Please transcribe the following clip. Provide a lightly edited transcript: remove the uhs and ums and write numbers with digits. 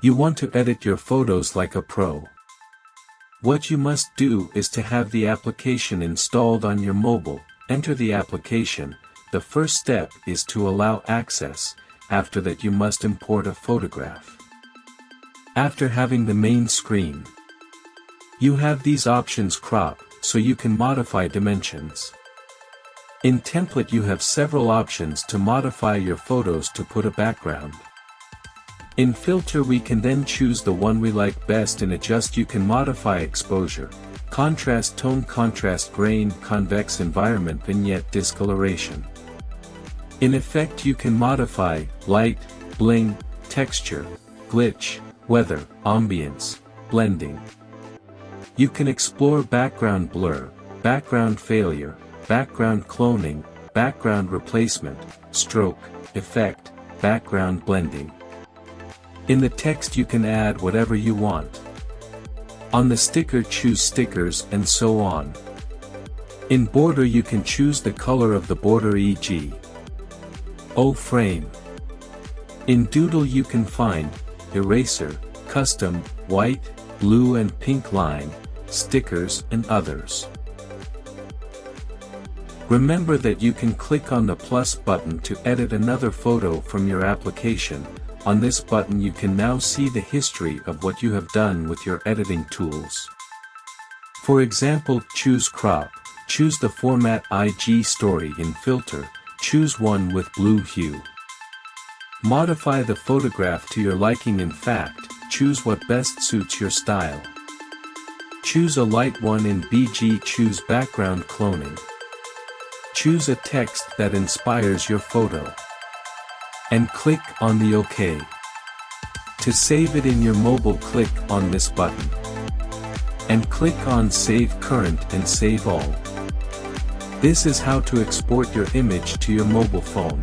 You want to edit your photos like a pro. What you must do is to have the application installed on your mobile. Enter the application. The first step is to allow access. After that you must import a photograph. After having the main screen, you have these options: crop, so you can modify dimensions. In template you have several options to modify your photos to put a background. In filter we can then choose the one we like best and adjust. You can modify exposure, contrast, tone, contrast, grain, convex, environment, vignette, discoloration. In effect you can modify light, bling, texture, glitch, weather, ambience, blending. You can explore background blur, background failure, background cloning, background replacement, stroke, effect, background blending. In the text you can add whatever you want. On the sticker choose stickers and so on. In border you can choose the color of the border, e.g. O-frame. In doodle you can find eraser, custom, white, blue and pink line, stickers and others. Remember that you can click on the plus button to edit another photo from your application. On this button you can now see the history of what you have done with your editing tools. For example, choose crop, choose the format IG story. In filter, choose one with blue hue. Modify the photograph to your liking. In fact, choose what best suits your style. Choose a light one. In BG choose background cloning. Choose a text that inspires your photo. And click on the OK. To save it in your mobile, click on this button. And click on Save Current and Save All. This is how to export your image to your mobile phone.